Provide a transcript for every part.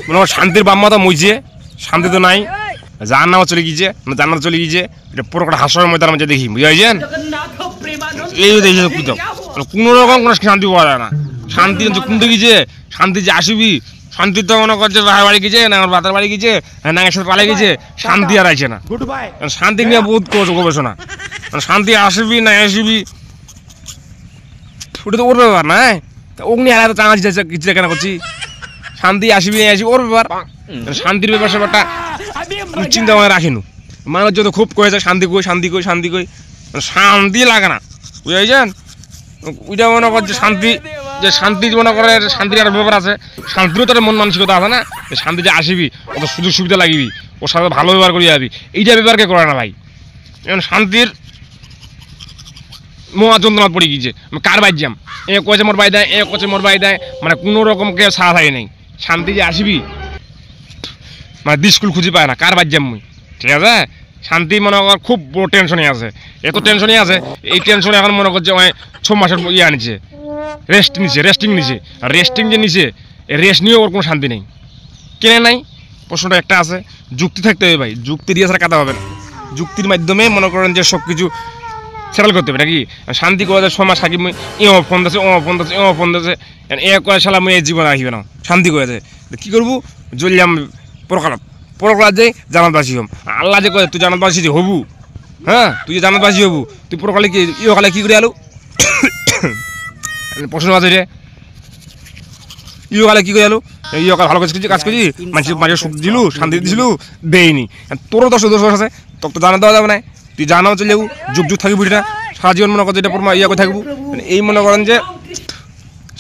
মনে হয় শান্তির বাম্মা তো মইছে, শান্তি তো নাই, জাহান্নামে চলে গিয়েছে, জান্নাতে চলে গিয়েছে। এটা পুরোটা হাসরের ময়দানের মধ্যে দেখি, বুঝাইছেন? এই দেখি কোনো রকম কোনো শান্তি পাওয়া যায় না। শান্তি কোনটা গিয়েছে, শান্তি যে আসবি, শান্তি তো মনে করছে বাড়ি গেছে না আমার বাতার বাড়ি গেছে না সাথে পালে গেছে, শান্তি আর আছে না। শান্তি নিয়ে বহুত গবেষণা, শান্তি আসবি না আসবি ওটা তো ওর ব্যাপার না। অগ্নি হারা তো চাঙা কিছু কেন করছি, শান্তি আসবি না আসবি ওর ব্যাপার। শান্তির ব্যাপার ব্যাপারটা চিন্তা ভাবনা রাখিনু। মানুষ যত খুব কয়েছে শান্তি কই শান্তি কই শান্তি কই, শান্তি লাগে না, বুঝাইছেন? ওইটা মনে করছে শান্তি, যে শান্তি মনে করে শান্তির একটা ব্যাপার আছে, শান্তিরও তো মন মানসিকতা আছে না, শান্তি যে আসবি অত সুযোগ সুবিধা লাগিবি, ওর সাথে ভালো ব্যবহার করে যাবি, এইটা ব্যাপারকে করে না ভাই। যেমন শান্তির মহা যন্ত্রণা পড়ে গিয়েছে, কার বাই যাম, এ কয়েছে মোর বাই দেয়, এ কয়েছে মোর বাই দেয়, মানে কোনো রকম কেউ সাহা থাকে নেই। শান্তি যে আসবি মানে স্কুল খুঁজে পায় না, কার বাই যাম মুই, ঠিক আছে? শান্তি মনে কর খুব বড় টেনশনে আছে, এত টেনশনে আছে, এই টেনশনে এখন মনে করছে 6 মাসের ইয়ে আনিছে, রেস্টিং নিছে। আর রেস্টিং যে নিছে, রেস্ট নিয়েও ওর কোনো শান্তি নেই। কেনে নাই? প্রশ্নটা একটা আছে, যুক্তি থাকতে হবে ভাই, যুক্তি দিয়ে ছাড়া কাটা হবে না। যুক্তির মাধ্যমে মনে করেন যে সব কিছু সেটেল করতে হবে নাকি। শান্তি করে 6 মাস থাকি মুই, ফোন দিচ্ছে ফোন দিচ্ছে এ করে সালা মুই এই জীবন আসবে না, শান্তি করে যায়। কী করবো? জ্বললাম পরকাল যাই জানাতবাসী হম। আল্লাহ যে কয় তুই জানাতবাসী যে হবু, হ্যাঁ তুই যে জানাতবাসী হবু, তুই পরকালে কি ইহকালে কী করে আলু? প্রশ্ন আছে রে, ইহকালে কী করে আলু? ইহকাল ভালো কাজ করছি, মানুষের সুখ দিলু, শান্তি দিছিলু, দেয়নি। তোরও দোষ আছে, তোকে তো জানা দেওয়া যাবে না। তুই জানাও চলে যাবো, যুগ থাকবি না, সারা জীবন মনে করছে এটা পর ইয়া করে থাকবো। এই মনে করেন যে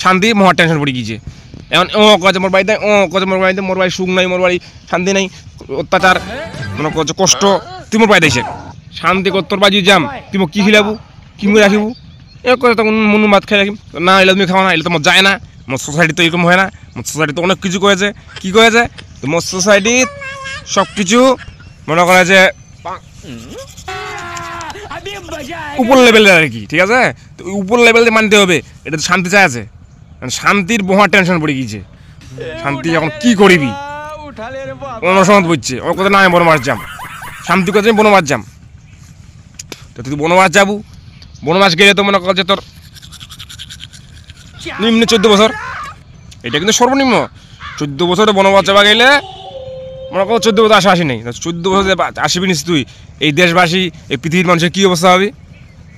শান্তি মহা টেনশন পড়ে গিয়েছে। এখন কাজে মোর বাড়ি দেয়, কাজে মোর বাড়িতে, মোর বাড়ি সুখ নাই, মোর বাড়ি শান্তি নাই, অত্যাচার মনে করছে কষ্ট, তুই মোর বাড়ি দিয়েছে শান্তি কর, তোর বাজি যাম, তুই মোক কি খিলাবো, কি মুই রাখিবো? এ কথা তখন মনু ভাত খাই রাখিম না, এলে তুমি খাওয়া না, এলে তো মোর যায় না। মোর সোসাইটি তো এরকম হয় না, মোর সোসাইটি তো অনেক কিছু করেছে। কী করেছে? তো মোর সোসাইটির সব কিছু মনে করে যে উপর লেভেলের আর কি, ঠিক আছে? তো উপর লেভেলে মানতে হবে, এটা তো শান্তি চাই আছে। শান্তির মহা টেনশন পড়ে গিয়েছে। শান্তি এখন কি করবি, অনসমত বুঝছে, ওর কথা না আমি বনবাস যাম, শান্তি কথা আমি বনবাস যাম। তো তুই বনবাস যাবো, বনবাস গেলে তো মনে করছে তোর নিম্ন 14 বছর, এটা কিন্তু সর্বনিম্ন। 14 বছরে বনবাস যাওয়া গেলে মনে কর 14 বছর আসি নেই, 14 বছর আসবি নিস তুই, এই দেশবাসী এই পৃথিবীর মানুষের কী অবস্থা হবে?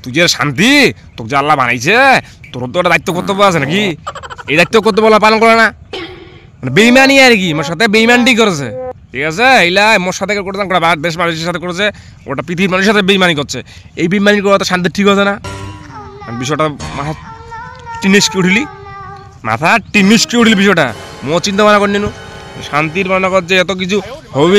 তুই যে শান্তি, তোকে যে আল্লাহ বানাইছে, তোর তো একটা দায়িত্ব কর্তব্য আছে নাকি? এই দায়িত্ব কর্তব্য পালন করে না, মানে বেইমানি আর কি, মোর সাথে বেইমানটি করেছে, ঠিক আছে? এইলা মোর সাথে করতাম দেশ মানুষের সাথে করেছে, ওটা পৃথিবীর মানুষের সাথে বেইমানি করছে। এই বেইমানি করা তো শান্তি ঠিক হচ্ছে না। বিষয়টা মাথা টিনিসকে উঠিলি, বিষয়টা মো চিন্তা ভাবনা করে নিনু, শান্তির মনে কর যে এত কিছু হবে।